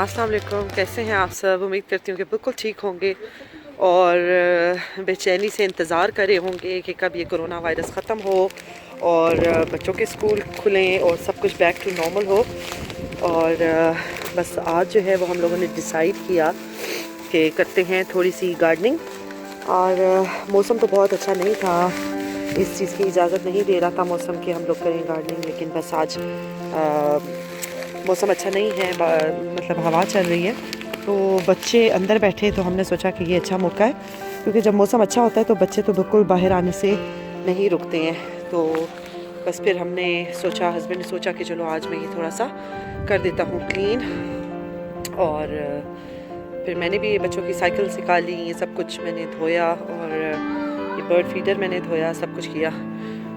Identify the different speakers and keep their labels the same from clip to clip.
Speaker 1: अस्सलाम वालेकुम, कैसे हैं आप सब। उम्मीद करती हूँ कि बिल्कुल ठीक होंगे और बेचैनी से इंतज़ार कर रहे होंगे कि कब ये कोरोना वायरस ख़त्म हो और बच्चों के स्कूल खुलें और सब कुछ बैक टू नॉर्मल हो। और बस आज जो है वो हम लोगों ने डिसाइड किया कि करते हैं थोड़ी सी गार्डनिंग। और मौसम तो बहुत अच्छा नहीं था, इस चीज़ की इजाज़त नहीं दे रहा था मौसम कि हम लोग करें गार्डनिंग, लेकिन बस आज मौसम अच्छा नहीं है, मतलब हवा चल रही है तो बच्चे अंदर बैठे तो हमने सोचा कि ये अच्छा मौका है, क्योंकि जब मौसम अच्छा होता है तो बच्चे तो बिल्कुल बाहर आने से नहीं रुकते हैं। तो बस फिर हमने सोचा, हस्बैंड ने सोचा कि चलो आज मैं ये थोड़ा सा कर देता हूँ क्लीन। और फिर मैंने भी बच्चों की साइकिल निकाली, ये सब कुछ मैंने धोया और ये बर्ड फीडर मैंने धोया, सब कुछ किया।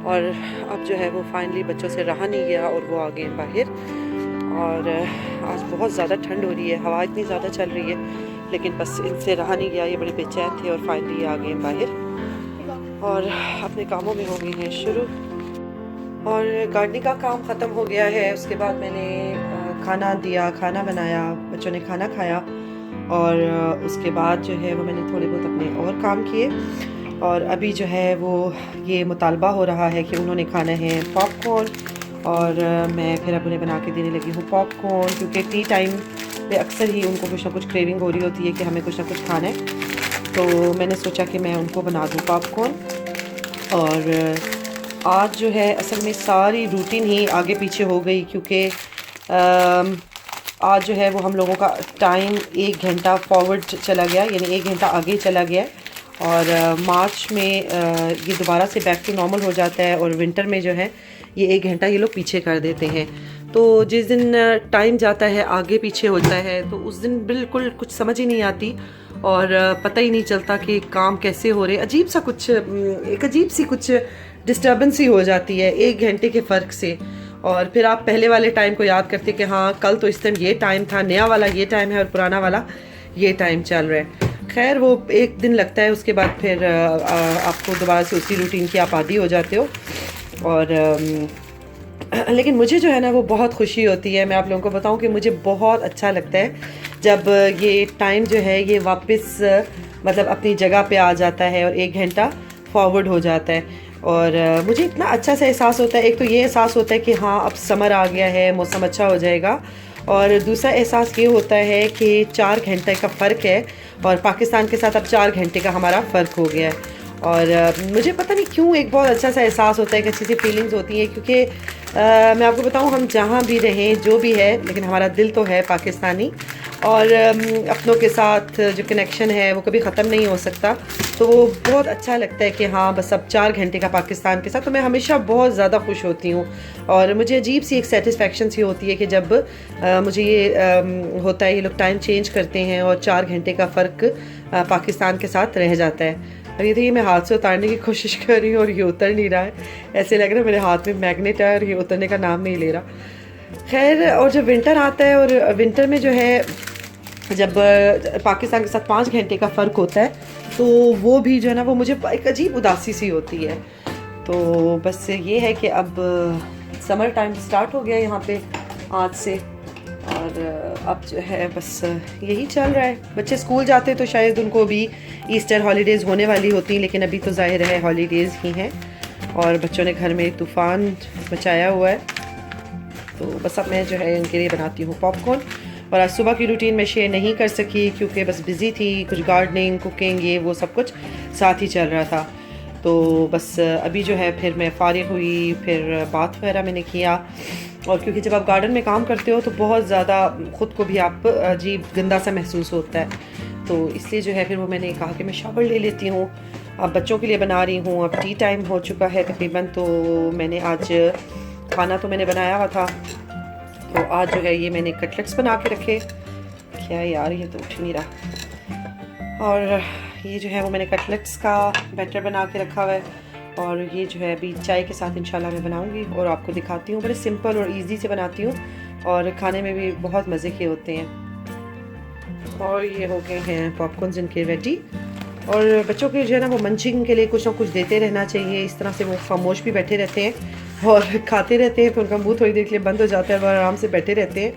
Speaker 1: और अब जो है वो फाइनली बच्चों से रहा नहीं गया और वो आ गए बाहर। और आज बहुत ज़्यादा ठंड हो रही है, हवा इतनी ज़्यादा चल रही है, लेकिन बस इनसे रहा नहीं गया, ये बड़े बेचैन थे और फाइनली ये आ गए बाहर और अपने कामों में हो गए हैं शुरू। और गार्डनिंग का काम ख़त्म हो गया है। उसके बाद मैंने खाना दिया, खाना बनाया, बच्चों ने खाना खाया और उसके बाद जो है वो मैंने थोड़े बहुत अपने और काम किए। और अभी जो है वो ये मुतालबा हो रहा है कि उन्होंने खाना है पॉपकॉर्न, और मैं फिर अब उन्हें बना के देने लगी हूँ पॉपकॉर्न, क्योंकि टी टाइम पे अक्सर ही उनको कुछ ना कुछ क्रेविंग हो रही होती है कि हमें कुछ ना कुछ खाना है। तो मैंने सोचा कि मैं उनको बना दूँ पॉपकॉर्न। और आज जो है असल में सारी रूटीन ही आगे पीछे हो गई, क्योंकि आज जो है वो हम लोगों का टाइम 1 घंटा फॉरवर्ड चला गया, यानी 1 घंटा आगे चला गया। और मार्च में ये दोबारा से बैक टू नॉर्मल हो जाता है, और विंटर में जो है ये 1 घंटा ये लोग पीछे कर देते हैं। तो जिस दिन टाइम जाता है आगे पीछे होता है तो उस दिन बिल्कुल कुछ समझ ही नहीं आती और पता ही नहीं चलता कि काम कैसे हो रहे। अजीब सा कुछ, एक अजीब सी कुछ डिस्टर्बेंस ही हो जाती है 1 घंटे के फ़र्क से। और फिर आप पहले वाले टाइम को याद करते कि हाँ कल तो इस टाइम ये टाइम था, नया वाला ये टाइम है और पुराना वाला ये टाइम चल रहा है। खैर वो एक दिन लगता है, उसके बाद फिर आपको दोबारा से उसी रूटीन की आप आदी हो जाते हो। और लेकिन मुझे जो है ना वो बहुत खुशी होती है, मैं आप लोगों को बताऊं कि मुझे बहुत अच्छा लगता है जब ये टाइम जो है ये वापस मतलब अपनी जगह पे आ जाता है और 1 घंटा फॉरवर्ड हो जाता है। और मुझे इतना अच्छा सा एहसास होता है। एक तो ये एहसास होता है कि हाँ अब समर आ गया है, मौसम अच्छा हो जाएगा। और दूसरा एहसास ये होता है कि 4 घंटे का फ़र्क है और पाकिस्तान के साथ अब 4 घंटे का हमारा फ़र्क हो गया है। और मुझे पता नहीं क्यों एक बहुत अच्छा सा एहसास होता है, एक अच्छी सी फीलिंग्स होती हैं, क्योंकि मैं आपको बताऊं हम जहाँ भी रहें जो भी है, लेकिन हमारा दिल तो है पाकिस्तानी। और अपनों के साथ जो कनेक्शन है वो कभी ख़त्म नहीं हो सकता। तो वो बहुत अच्छा लगता है कि हाँ बस अब 4 घंटे का पाकिस्तान के साथ, तो मैं हमेशा बहुत ज़्यादा खुश होती हूँ। और मुझे अजीब सी एक सेटिस्फेक्शन सी होती है कि जब मुझे ये होता है, ये लोग टाइम चेंज करते हैं और 4 घंटे का फ़र्क पाकिस्तान के साथ रह जाता है। अभी तो ये मैं हाथ से उतारने की कोशिश कर रही हूँ और ये उतर नहीं रहा है, ऐसे लग रहा है मेरे हाथ में मैग्नेट है और ये उतरने का नाम नहीं ले रहा। खैर, और जब विंटर आता है, और विंटर में जो है जब पाकिस्तान के साथ 5 घंटे का फ़र्क होता है, तो वो भी जो है ना वो मुझे एक अजीब उदासी सी होती है। तो बस ये है कि अब समर टाइम स्टार्ट हो गया यहाँ पे आज से, और अब जो है बस यही चल रहा है। बच्चे स्कूल जाते तो शायद उनको भी ईस्टर हॉलीडेज़ होने वाली होती, लेकिन अभी तो ज़ाहिर है हॉलीडेज़ ही हैं और बच्चों ने घर में तूफ़ान मचाया हुआ है। तो बस अब मैं जो है इनके लिए बनाती हूँ पॉपकॉर्न। और आज सुबह की रूटीन मैं शेयर नहीं कर सकी क्योंकि बस बिज़ी थी, कुछ गार्डनिंग, कुकिंग, ये वो सब कुछ साथ ही चल रहा था। तो बस अभी जो है फिर मैं फ़ारिग हुई, फिर बात वगैरह मैंने किया। और क्योंकि जब आप गार्डन में काम करते हो तो बहुत ज़्यादा ख़ुद को भी आप अजीब गंदा सा महसूस होता है, तो इसलिए जो है फिर वो मैंने कहा कि मैं शावर ले लेती हूँ। अब बच्चों के लिए बना रही हूँ, अब टी टाइम हो चुका है तकरीबन। तो मैंने आज खाना तो मैंने बनाया हुआ था, तो आज जो है ये मैंने कटलेट्स बना के रखे। क्या यार, ये तो उठ नहीं रहा। और ये जो है वो मैंने कटलेट्स का बैटर बना के रखा हुआ है, और ये जो है अभी चाय के साथ इंशाल्लाह मैं बनाऊंगी और आपको दिखाती हूँ। बड़े सिंपल और इजी से बनाती हूँ और खाने में भी बहुत मज़े के होते हैं। और ये हो गए हैं पॉपकॉर्न इनके रेडी। और बच्चों के जो है ना वो मंचिंग के लिए कुछ ना कुछ देते रहना चाहिए, इस तरह से वो खामोश भी बैठे रहते हैं और खाते रहते हैं, फिर उनका मुँह थोड़ी देर के लिए बंद हो जाता है और आराम से बैठे रहते हैं।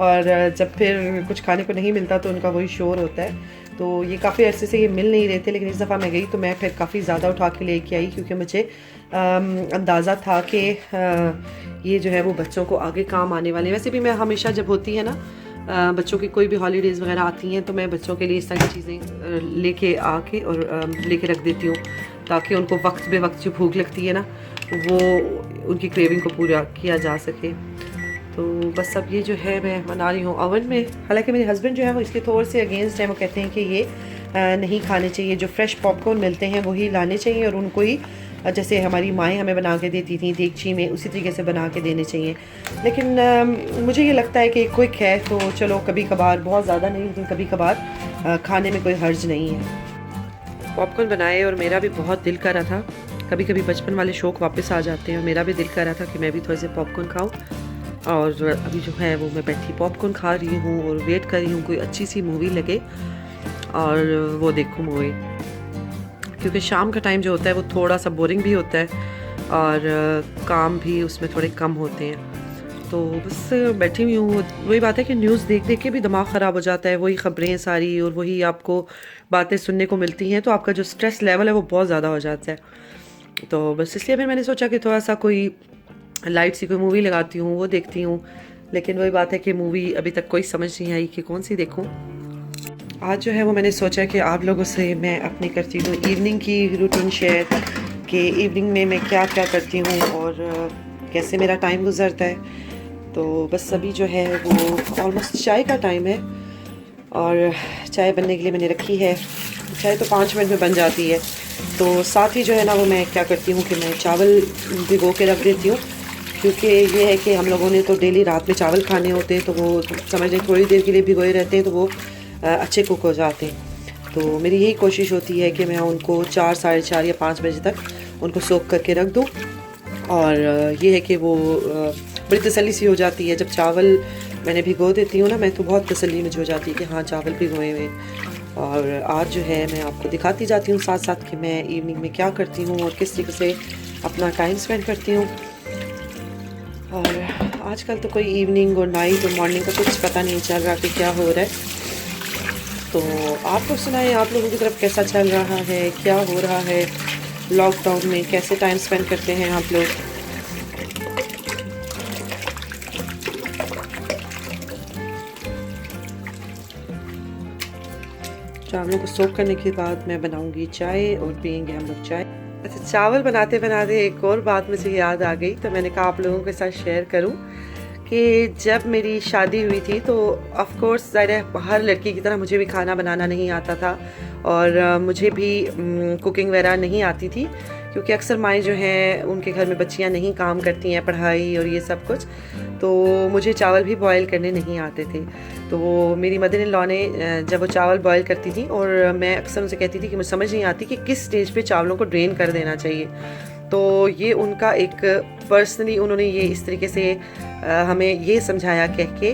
Speaker 1: और जब फिर कुछ खाने को नहीं मिलता तो उनका वही शोर होता है। तो ये काफ़ी अरसे से ये मिल नहीं रहे थे, लेकिन इस दफ़ा मैं गई तो मैं फिर काफ़ी ज़्यादा उठा के लेके आई, क्योंकि मुझे अंदाज़ा था कि ये जो है वो बच्चों को आगे काम आने वाले। वैसे भी मैं हमेशा जब होती है ना बच्चों की कोई भी हॉलीडेज़ वगैरह आती हैं तो मैं बच्चों के लिए इस तरह की चीज़ें लेके आके और लेके रख देती हूँ, ताकि उनको वक्त बे वक्त जो भूख लगती है ना वो उनकी क्रेविंग को पूरा किया जा सके। तो बस अब ये जो है मैं बना रही हूँ ओवन में। हालांकि मेरे हस्बैंड जो है वो इसके थोड़े से अगेंस्ट हैं, वो कहते हैं कि ये नहीं खाने चाहिए, जो फ्रेश पॉपकॉर्न मिलते हैं वही लाने चाहिए और उनको ही जैसे हमारी माएँ हमें बना के देती थी देगची में उसी तरीके से बना के देने चाहिए। लेकिन मुझे ये लगता है कि क्विक है तो चलो कभी कभार, बहुत ज़्यादा नहीं लेकिन कभी कभार खाने में कोई हर्ज नहीं है। पॉपकॉर्न बनाए और मेरा भी बहुत दिल कर रहा था, कभी कभी बचपन वाले शौक़ वापस आ जाते हैं और मेरा भी दिल कर रहा था कि मैं भी थोड़े से पॉपकॉर्न खाऊँ। और अभी जो है वो मैं बैठी पॉपकॉर्न खा रही हूँ और वेट कर रही हूँ कोई अच्छी सी मूवी लगे और वो देखूँ मूवी, क्योंकि शाम का टाइम जो होता है वो थोड़ा सा बोरिंग भी होता है और काम भी उसमें थोड़े कम होते हैं। तो बस बैठी हुई हूँ। वही बात है कि न्यूज़ देख देख के भी दिमाग ख़राब हो जाता है, वही ख़बरें सारी और वही आपको बातें सुनने को मिलती हैं, तो आपका जो स्ट्रेस लेवल है वो बहुत ज़्यादा हो जाता है। तो बस इसलिए फिर मैंने सोचा कि थोड़ा सा कोई लाइट सी कोई मूवी लगाती हूँ, वो देखती हूँ। लेकिन वही बात है कि मूवी अभी तक कोई समझ नहीं आई कि कौन सी देखूँ। आज जो है वो मैंने सोचा कि आप लोगों से मैं अपनी करती हूँ इवनिंग की रूटीन शेयर, कि इवनिंग में मैं क्या क्या करती हूँ और कैसे मेरा टाइम गुजरता है। तो बस अभी जो है वो ऑलमोस्ट चाय का टाइम है और चाय बनने के लिए मैंने रखी है। चाय तो 5 मिनट में बन जाती है। तो साथ ही जो है ना वो मैं क्या करती हूँ कि मैं चावल भिगो के रख देती हूँ, क्योंकि ये है कि हम लोगों ने तो डेली रात में चावल खाने होते हैं, तो वो समझ लें थोड़ी देर के लिए भिगोए रहते हैं तो वो अच्छे कुक हो जाते हैं। तो मेरी यही कोशिश होती है कि मैं उनको 4, साढ़े 4 या 5 बजे तक उनको सोख करके रख दूँ। और ये है कि वो बड़ी तसल्ली सी हो जाती है जब चावल मैंने भिगो देती हूँ ना, मैं तो बहुत तसल्ली मुझे हो जाती है कि हाँ चावल भिगोए हुए। और आज जो है मैं आपको दिखाती जाती हूँ साथ साथ कि मैं इवनिंग में क्या करती हूँ और किस तरीके से अपना टाइम स्पेंड करती हूँ। और आजकल तो कोई इवनिंग और नाइट और मॉर्निंग का कुछ पता नहीं चल रहा कि क्या हो रहा है। तो आप लोग सुनाएं, आप लोगों की तरफ कैसा चल रहा है, क्या हो रहा है लॉकडाउन में, कैसे टाइम स्पेंड करते हैं आप लोग। चावलों को सोख करने के बाद मैं बनाऊंगी चाय और पियेंगे हम लोग चाय। अच्छा, चावल बनाते बनाते एक और बात मुझे याद आ गई, तो मैंने कहा आप लोगों के साथ शेयर करूं कि जब मेरी शादी हुई थी तो ऑफ कोर्स ज़ाहिर है हर लड़की की तरह मुझे भी खाना बनाना नहीं आता था और मुझे भी कुकिंग वगैरह नहीं आती थी, क्योंकि अक्सर माएँ जो हैं उनके घर में बच्चियां नहीं काम करती हैं, पढ़ाई और ये सब कुछ, तो मुझे चावल भी बॉयल करने नहीं आते थे। तो वो मेरी मदर इन लॉ ने जब वो चावल बॉयल करती थी और मैं अक्सर उनसे कहती थी कि मुझे समझ नहीं आती कि किस स्टेज पे चावलों को ड्रेन कर देना चाहिए, तो ये उनका एक पर्सनली उन्होंने ये इस तरीके से हमें ये समझाया कह के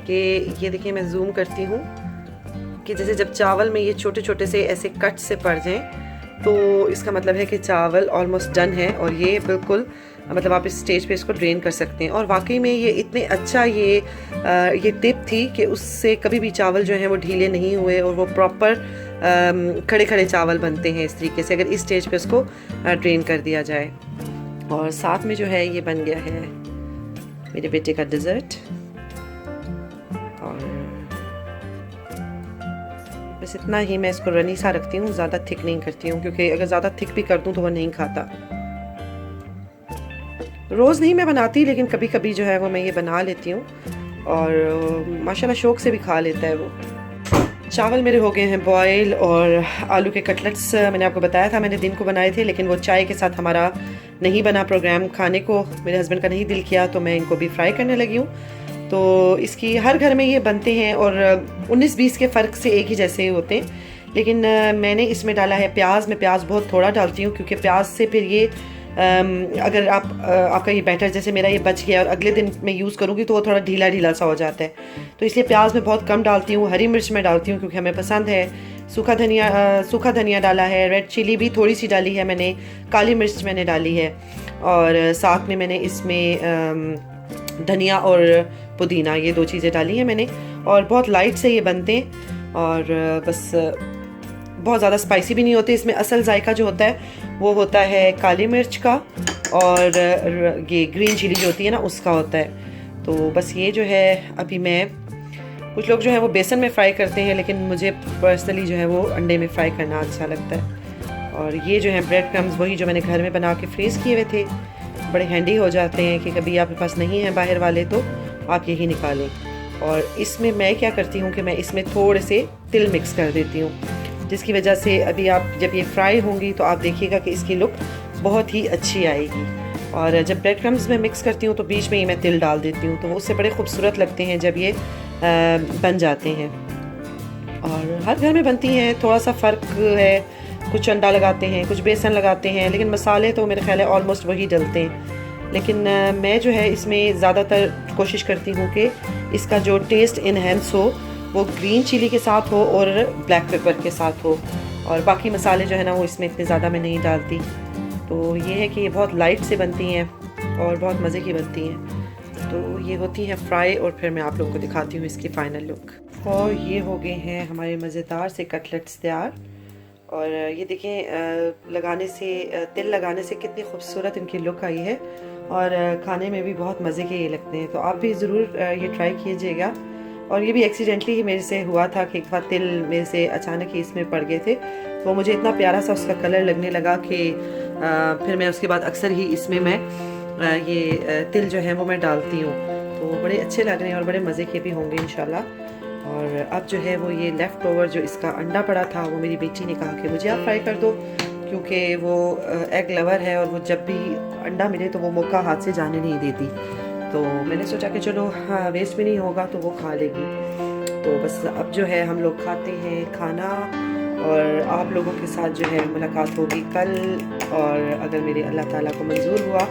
Speaker 1: कि ये देखिए मैं जूम करती हूँ कि जैसे जब चावल में ये छोटे छोटे से ऐसे कट से पड़ जाएं तो इसका मतलब है कि चावल ऑलमोस्ट डन है और ये बिल्कुल मतलब आप इस स्टेज पे इसको ड्रेन कर सकते हैं। और वाकई में ये इतने अच्छा ये टिप थी कि उससे कभी भी चावल जो हैं वो ढीले नहीं हुए और वो प्रॉपर खड़े खड़े चावल बनते हैं इस तरीके से, अगर इस स्टेज पे उसको ड्रेन कर दिया जाए। और साथ में जो है ये बन गया है मेरे बेटे का डिज़र्ट। और बस इतना ही, मैं इसको रनी सा रखती हूँ, ज़्यादा थिक नहीं करती हूँ, क्योंकि अगर ज़्यादा थिक भी कर दूँ तो वो नहीं खाता। रोज़ नहीं मैं बनाती, लेकिन कभी कभी जो है वो मैं ये बना लेती हूँ और माशाल्लाह शौक़ से भी खा लेता है वो। चावल मेरे हो गए हैं बॉयल और आलू के कटलेट्स मैंने आपको बताया था मैंने दिन को बनाए थे, लेकिन वो चाय के साथ हमारा नहीं बना प्रोग्राम, खाने को मेरे हस्बैंड का नहीं दिल किया, तो मैं इनको भी फ्राई करने लगी हूँ। तो इसकी हर घर में ये बनते हैं और 19-20 के फ़र्क से एक ही जैसे होते हैं, लेकिन मैंने इसमें डाला है प्याज। मैं प्याज बहुत थोड़ा डालती हूँ, क्योंकि प्याज से फिर ये अगर आपका ये बैटर जैसे मेरा ये बच गया और अगले दिन मैं यूज़ करूँगी तो वो थोड़ा ढीला ढीला सा हो जाता है, तो इसलिए प्याज मैं बहुत कम डालती हूँ। हरी मिर्च मैं डालती हूँ क्योंकि हमें पसंद है। सूखा धनिया डाला है, रेड चिली भी थोड़ी सी डाली है मैंने, काली मिर्च मैंने डाली है और साथ में मैंने इसमें धनिया और पुदीना, ये 2 चीज़ें डाली हैं मैंने। और बहुत लाइट से ये बनते हैं और बस बहुत ज़्यादा स्पाइसी भी नहीं होते। इसमें असल जायका जो होता है वो होता है काली मिर्च का और ये ग्रीन चिली जो होती है ना उसका होता है। तो बस ये जो है अभी मैं, कुछ लोग जो है वो बेसन में फ्राई करते हैं, लेकिन मुझे पर्सनली जो है वो अंडे में फ्राई करना अच्छा लगता है। और ये जो है ब्रेड क्रम्स वही जो मैंने घर में बना के फ्रीज़ किए हुए थे, बड़े हैंडी हो जाते हैं कि कभी आपके पास नहीं है बाहर वाले तो आप यही निकालें। और इसमें मैं क्या करती हूँ कि मैं इसमें थोड़े से तिल मिक्स कर देती हूँ, जिसकी वजह से अभी आप जब ये फ्राई होंगी तो आप देखिएगा कि इसकी लुक बहुत ही अच्छी आएगी। और जब ब्रेड क्रम्स में मिक्स करती हूँ तो बीच में ही मैं तिल डाल देती हूँ, तो वो उससे बड़े खूबसूरत लगते हैं जब ये बन जाते हैं। और हर घर में बनती हैं, थोड़ा सा फ़र्क है, कुछ अंडा लगाते हैं, कुछ बेसन लगाते हैं, लेकिन मसाले तो मेरे ख्याल है ऑलमोस्ट वही डलते हैं। लेकिन मैं जो है इसमें ज़्यादातर कोशिश करती हूँ कि इसका जो टेस्ट इन्हेंस हो वो ग्रीन चिली के साथ हो और ब्लैक पेपर के साथ हो, और बाकी मसाले जो है ना वो इसमें इतने ज़्यादा मैं नहीं डालती। तो ये है कि ये बहुत लाइट से बनती हैं और बहुत मज़े की बनती हैं। तो ये होती हैं फ्राई, और फिर मैं आप लोगों को दिखाती हूँ इसकी फ़ाइनल लुक। और ये हो गए हैं हमारे मज़ेदार से कटलेट्स तैयार। और ये देखें लगाने से, तिल लगाने से कितनी खूबसूरत इनकी लुक आई है, और खाने में भी बहुत मज़े के ये लगते हैं। तो आप भी ज़रूर ये ट्राई कीजिएगा। और ये भी एक्सीडेंटली ही मेरे से हुआ था कि एक बार तिल मेरे से अचानक ही इसमें पड़ गए थे, तो मुझे इतना प्यारा सा उसका कलर लगने लगा कि फिर मैं उसके बाद अक्सर ही इसमें मैं ये तिल जो है वो मैं डालती हूँ। तो बड़े अच्छे लग रहे हैं और बड़े मज़े के भी होंगे इंशाल्लाह। और अब जो है वो ये लेफ़्ट ओवर जो इसका अंडा पड़ा था वो मेरी बेटी ने कहा कि मुझे आप फ्राई कर दो, क्योंकि वो एग लवर है और वो जब भी अंडा मिले तो वो मौका हाथ से जाने नहीं देती। तो मैंने सोचा कि चलो हाँ वेस्ट भी नहीं होगा तो वो खा लेगी। तो बस अब जो है हम लोग खाते हैं खाना, और आप लोगों के साथ जो है मुलाकात होगी कल, और अगर मेरे अल्लाह ताला को मंजूर हुआ।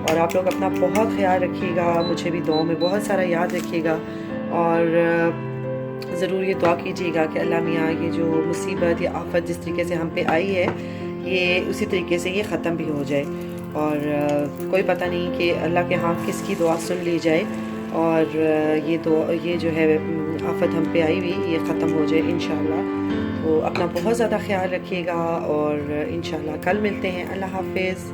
Speaker 1: और आप लोग अपना बहुत ख्याल रखिएगा, मुझे भी दुआओं में बहुत सारा याद रखिएगा, और ज़रूर ये दुआ कीजिएगा कि अल्लाह मियाँ ये जो मुसीबत या आफत जिस तरीके से हम पे आई है ये उसी तरीके से ये ख़त्म भी हो जाए। और कोई पता नहीं कि अल्लाह के यहाँ किसकी दुआ सुन ली जाए, और ये जो है आफत हम पे आई हुई ये ख़त्म हो जाए इंशाल्लाह। तो अपना बहुत ज़्यादा ख्याल रखिएगा, और इंशाल्लाह कल मिलते हैं। अल्लाह हाफ़िज़।